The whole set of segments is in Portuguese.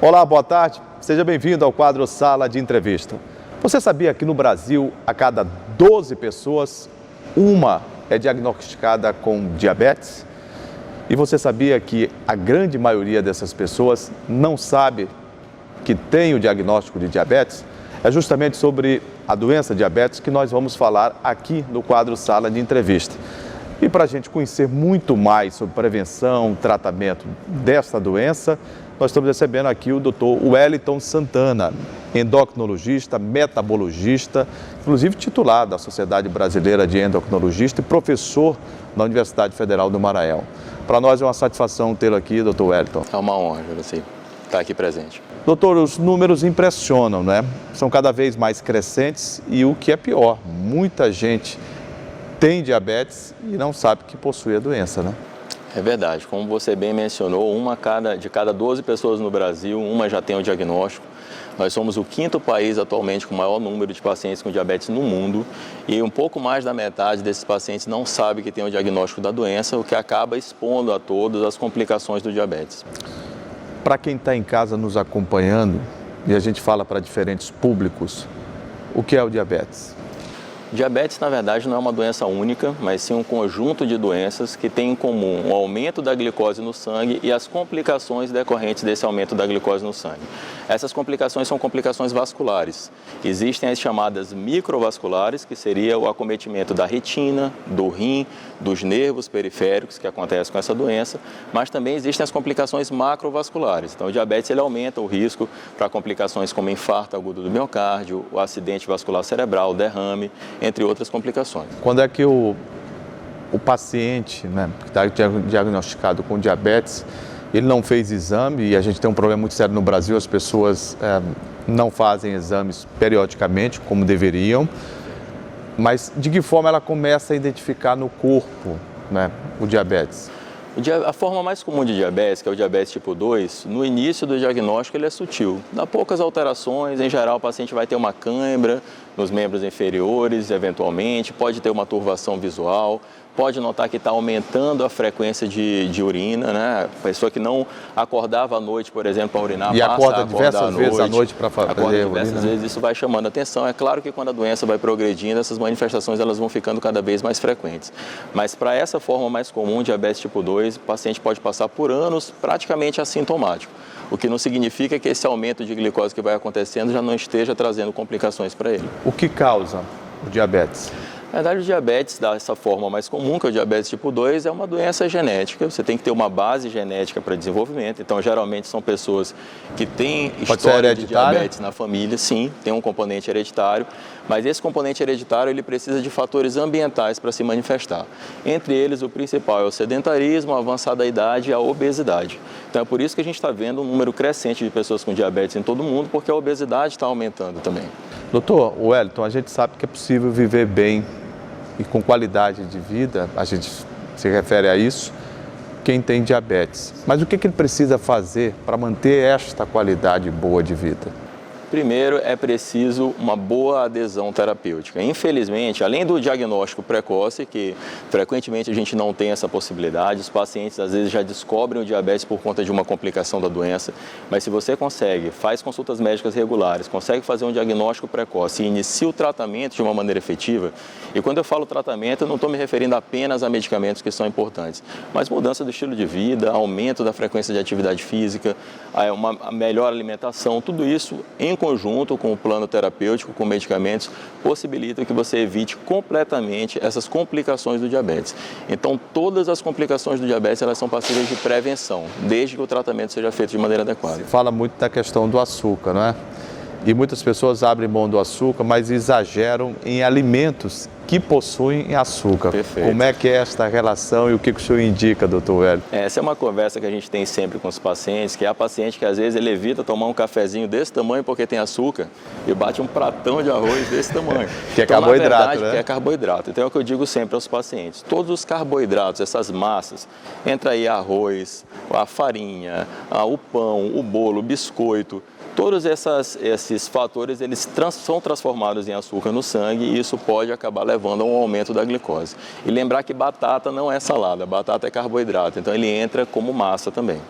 Olá, boa tarde. Seja bem-vindo ao quadro Sala de Entrevista. Você sabia que no Brasil, a cada 12 pessoas, uma é diagnosticada com diabetes? E você sabia que a grande maioria dessas pessoas não sabe que tem o diagnóstico de diabetes? É justamente sobre a doença diabetes que nós vamos falar aqui no quadro Sala de Entrevista. E para a gente conhecer muito mais sobre prevenção, tratamento dessa doença, nós estamos recebendo aqui o Dr. Wellington Santana, endocrinologista, metabologista, inclusive titular da Sociedade Brasileira de Endocrinologista e professor na Universidade Federal do Maranhão. Para nós é uma satisfação tê-lo aqui, Dr. Wellington. É uma honra, Juraci, estar aqui presente. Doutor, os números impressionam, né? São cada vez mais crescentes e o que é pior, muita gente tem diabetes e não sabe que possui a doença, né? É verdade, como você bem mencionou, de cada 12 pessoas no Brasil, uma já tem o diagnóstico. Nós somos o 5º país atualmente com o maior número de pacientes com diabetes no mundo e um pouco mais da metade desses pacientes não sabe que tem o diagnóstico da doença, o que acaba expondo a todos as complicações do diabetes. Para quem está em casa nos acompanhando, e a gente fala para diferentes públicos, o que é o diabetes? Diabetes, na verdade, não é uma doença única, mas sim um conjunto de doenças que tem em comum o aumento da glicose no sangue e as complicações decorrentes desse aumento da glicose no sangue. Essas complicações são complicações vasculares. Existem as chamadas microvasculares, que seria o acometimento da retina, do rim, dos nervos periféricos que acontecem com essa doença, mas também existem as complicações macrovasculares. Então, o diabetes ele aumenta o risco para complicações como infarto agudo do miocárdio, o acidente vascular cerebral, derrame, entre outras complicações. Quando é que o paciente, né, que está diagnosticado com diabetes, ele não fez exame e a gente tem um problema muito sério no Brasil, as pessoas não fazem exames periodicamente como deveriam, mas de que forma ela começa a identificar no corpo, né, o diabetes? A forma mais comum de diabetes, que é o diabetes tipo 2, no início do diagnóstico ele é sutil. Dá poucas alterações, em geral o paciente vai ter uma cãibra nos membros inferiores, eventualmente, pode ter uma turvação visual, pode notar que está aumentando a frequência de urina, né? A pessoa que não acordava à noite, por exemplo, para urinar, e acorda diversas vezes à noite para fazer urina. Diversas vezes, isso vai chamando a atenção. É claro que quando a doença vai progredindo, essas manifestações elas vão ficando cada vez mais frequentes. Mas para essa forma mais comum, diabetes tipo 2, o paciente pode passar por anos praticamente assintomático. O que não significa que esse aumento de glicose que vai acontecendo já não esteja trazendo complicações para ele. O que causa o diabetes? Na verdade, o diabetes, dessa forma mais comum, que é o diabetes tipo 2, é uma doença genética. Você tem que ter uma base genética para desenvolvimento. Então, geralmente, são pessoas que têm história de diabetes na família. Sim, tem um componente hereditário. Mas esse componente hereditário, ele precisa de fatores ambientais para se manifestar. Entre eles, o principal é o sedentarismo, a avançada idade e a obesidade. Então, é por isso que a gente está vendo um número crescente de pessoas com diabetes em todo o mundo, porque a obesidade está aumentando também. Doutor Wellington, a gente sabe que é possível viver bem e com qualidade de vida, a gente se refere a isso, quem tem diabetes. Mas o que ele precisa fazer para manter esta qualidade boa de vida? Primeiro, é preciso uma boa adesão terapêutica. Infelizmente, além do diagnóstico precoce, que frequentemente a gente não tem essa possibilidade, os pacientes às vezes já descobrem o diabetes por conta de uma complicação da doença, mas se você faz consultas médicas regulares, consegue fazer um diagnóstico precoce e inicia o tratamento de uma maneira efetiva, e quando eu falo tratamento, eu não estou me referindo apenas a medicamentos que são importantes, mas mudança do estilo de vida, aumento da frequência de atividade física, uma melhor alimentação, tudo isso em conjunto com o plano terapêutico, com medicamentos, possibilita que você evite completamente essas complicações do diabetes. Então, todas as complicações do diabetes, elas são passíveis de prevenção, desde que o tratamento seja feito de maneira adequada. Se fala muito da questão do açúcar, não é? E muitas pessoas abrem mão do açúcar, mas exageram em alimentos que possuem açúcar. Perfeito. Como é que é esta relação e o que o senhor indica, doutor Wellington? Essa é uma conversa que a gente tem sempre com os pacientes, que é a paciente que às vezes ele evita tomar um cafezinho desse tamanho porque tem açúcar e bate um pratão de arroz desse tamanho. Que é então, carboidrato, na verdade, né? Que é carboidrato. Então é o que eu digo sempre aos pacientes. Todos os carboidratos, essas massas, entra aí arroz, a farinha, o pão, o bolo, o biscoito, todos esses fatores eles são transformados em açúcar no sangue e isso pode acabar levando a um aumento da glicose. E lembrar que batata não é salada, batata é carboidrato, então ele entra como massa também.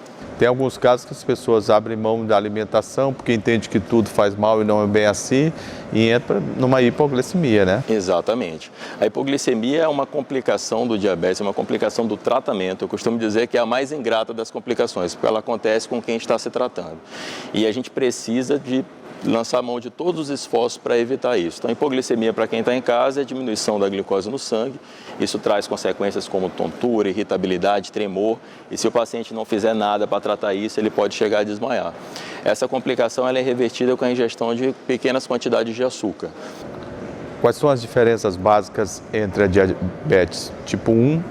Tem alguns casos que as pessoas abrem mão da alimentação porque entende que tudo faz mal e não é bem assim e entra numa hipoglicemia, né? Exatamente. A hipoglicemia é uma complicação do diabetes, é uma complicação do tratamento. Eu costumo dizer que é a mais ingrata das complicações, porque ela acontece com quem está se tratando. E a gente precisa de lançar mão de todos os esforços para evitar isso. Então, a hipoglicemia para quem está em casa é a diminuição da glicose no sangue. Isso traz consequências como tontura, irritabilidade, tremor. E se o paciente não fizer nada para tratar isso, ele pode chegar a desmaiar. Essa complicação ela é revertida com a ingestão de pequenas quantidades de açúcar. Quais são as diferenças básicas entre a diabetes tipo 1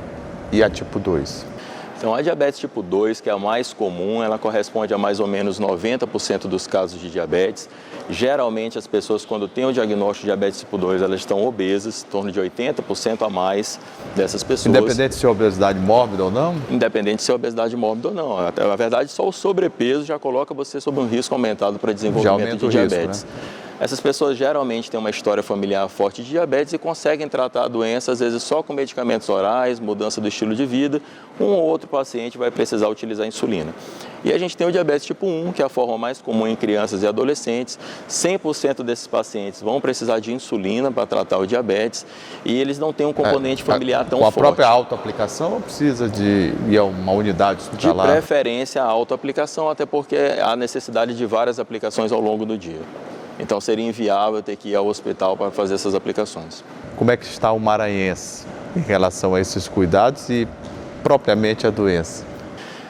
e a tipo 2? Então, a diabetes tipo 2, que é a mais comum, ela corresponde a mais ou menos 90% dos casos de diabetes. Geralmente, as pessoas, quando têm o diagnóstico de diabetes tipo 2, elas estão obesas, em torno de 80% a mais dessas pessoas. Independente se é obesidade mórbida ou não? Independente se é obesidade mórbida ou não. Na verdade, só o sobrepeso já coloca você sob um risco aumentado para desenvolvimento de diabetes. Risco, né? Essas pessoas geralmente têm uma história familiar forte de diabetes e conseguem tratar a doença, às vezes, só com medicamentos orais, mudança do estilo de vida. Um ou outro paciente vai precisar utilizar insulina. E a gente tem o diabetes tipo 1, que é a forma mais comum em crianças e adolescentes. 100% desses pacientes vão precisar de insulina para tratar o diabetes e eles não têm um componente familiar tão forte. Com a própria autoaplicação ou precisa de ir a uma unidade hospitalar? De preferência a autoaplicação, até porque há necessidade de várias aplicações ao longo do dia. Então seria inviável ter que ir ao hospital para fazer essas aplicações. Como é que está o maranhense em relação a esses cuidados e propriamente a doença?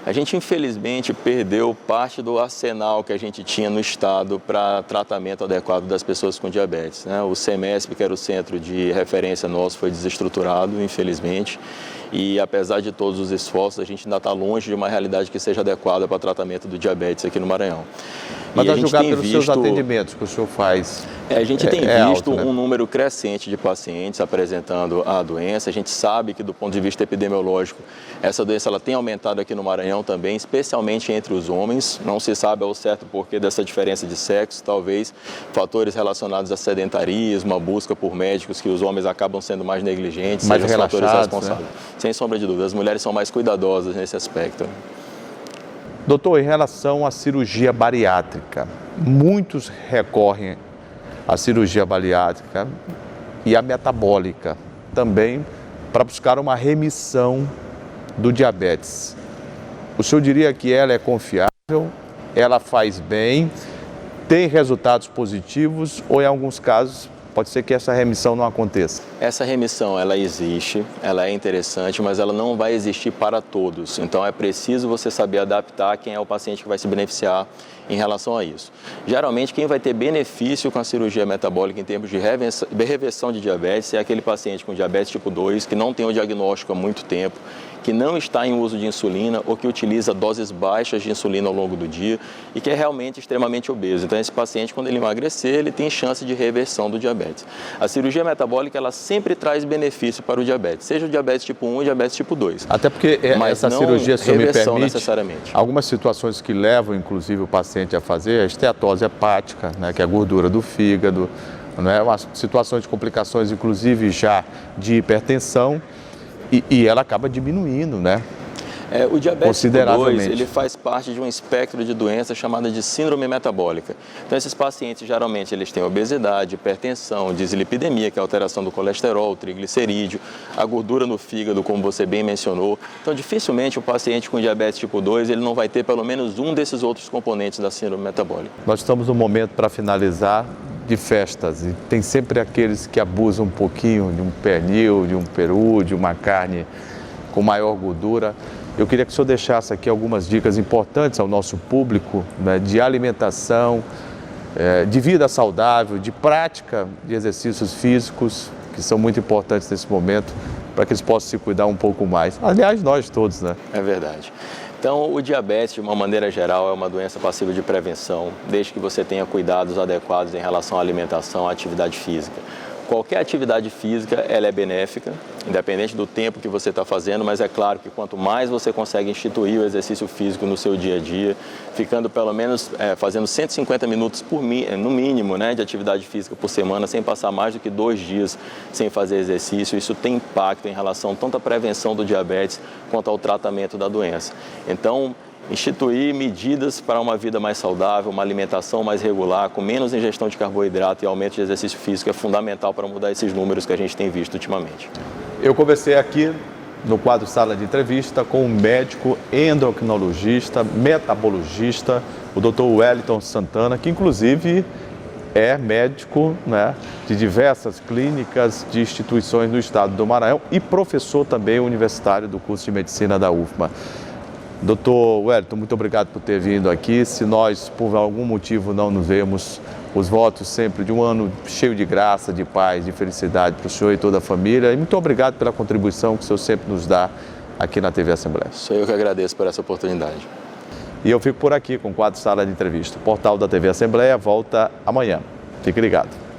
A gente, infelizmente, perdeu parte do arsenal que a gente tinha no estado para tratamento adequado das pessoas com diabetes, né? O CEMESP, que era o centro de referência nosso, foi desestruturado, infelizmente. E, apesar de todos os esforços, a gente ainda está longe de uma realidade que seja adequada para tratamento do diabetes aqui no Maranhão. Mas a julgar pelos seus atendimentos que o senhor faz, a gente tem visto alto, né? Um número crescente de pacientes apresentando a doença. A gente sabe que, do ponto de vista epidemiológico, essa doença ela tem aumentado aqui no Maranhão também, especialmente entre os homens. Não se sabe ao certo porquê dessa diferença de sexo, talvez fatores relacionados a sedentarismo, a busca por médicos, que os homens acabam sendo mais negligentes, mais sejam os fatores responsáveis. Né? Sem sombra de dúvida, as mulheres são mais cuidadosas nesse aspecto. Doutor, em relação à cirurgia bariátrica, muitos recorrem à cirurgia bariátrica e à metabólica também para buscar uma remissão do diabetes. O senhor diria que ela é confiável, ela faz bem, tem resultados positivos ou em alguns casos pode ser que essa remissão não aconteça? Essa remissão, ela existe, ela é interessante, mas ela não vai existir para todos. Então, é preciso você saber adaptar quem é o paciente que vai se beneficiar em relação a isso. Geralmente, quem vai ter benefício com a cirurgia metabólica em termos de reversão de diabetes é aquele paciente com diabetes tipo 2, que não tem o diagnóstico há muito tempo, que não está em uso de insulina ou que utiliza doses baixas de insulina ao longo do dia e que é realmente extremamente obeso. Então, esse paciente, quando ele emagrecer, ele tem chance de reversão do diabetes. A cirurgia metabólica, ela sempre traz benefício para o diabetes, seja o diabetes tipo 1 ou diabetes tipo 2. Até porque essa cirurgia, se eu me permite, necessariamente. Algumas situações que levam, inclusive, o paciente a fazer a esteatose hepática, né, que é a gordura do fígado, né, uma situação de complicações, inclusive, já de hipertensão, e ela acaba diminuindo, né? O diabetes tipo 2, ele faz parte de um espectro de doença chamada de síndrome metabólica. Então, esses pacientes, geralmente, eles têm obesidade, hipertensão, dislipidemia, que é a alteração do colesterol, triglicerídeo, a gordura no fígado, como você bem mencionou. Então, dificilmente o paciente com diabetes tipo 2, ele não vai ter pelo menos um desses outros componentes da síndrome metabólica. Nós estamos no momento para finalizar de festas e tem sempre aqueles que abusam um pouquinho de um pernil, de um peru, de uma carne com maior gordura. Eu queria que o senhor deixasse aqui algumas dicas importantes ao nosso público, né, de alimentação, de vida saudável, de prática de exercícios físicos, que são muito importantes nesse momento, para que eles possam se cuidar um pouco mais. Aliás, nós todos, né? É verdade. Então, o diabetes, de uma maneira geral, é uma doença passível de prevenção, desde que você tenha cuidados adequados em relação à alimentação, à atividade física. Qualquer atividade física, ela é benéfica, independente do tempo que você está fazendo, mas é claro que quanto mais você consegue instituir o exercício físico no seu dia a dia, ficando pelo menos fazendo 150 minutos no mínimo, né, de atividade física por semana, sem passar mais do que 2 dias sem fazer exercício, isso tem impacto em relação tanto à prevenção do diabetes quanto ao tratamento da doença. Então, instituir medidas para uma vida mais saudável, uma alimentação mais regular, com menos ingestão de carboidrato e aumento de exercício físico é fundamental para mudar esses números que a gente tem visto ultimamente. Eu conversei aqui no quadro Sala de Entrevista com um médico endocrinologista, metabologista, o Dr. Wellington Santana, que inclusive é médico, né, de diversas clínicas de instituições no estado do Maranhão e professor também universitário do curso de medicina da UFMA. Doutor Wellington, muito obrigado por ter vindo aqui. Se nós, por algum motivo, não nos vemos, os votos sempre de um ano cheio de graça, de paz, de felicidade para o senhor e toda a família. E muito obrigado pela contribuição que o senhor sempre nos dá aqui na TV Assembleia. Sou eu que agradeço por essa oportunidade. E eu fico por aqui com o quadro Sala de Entrevista. O portal da TV Assembleia volta amanhã. Fique ligado.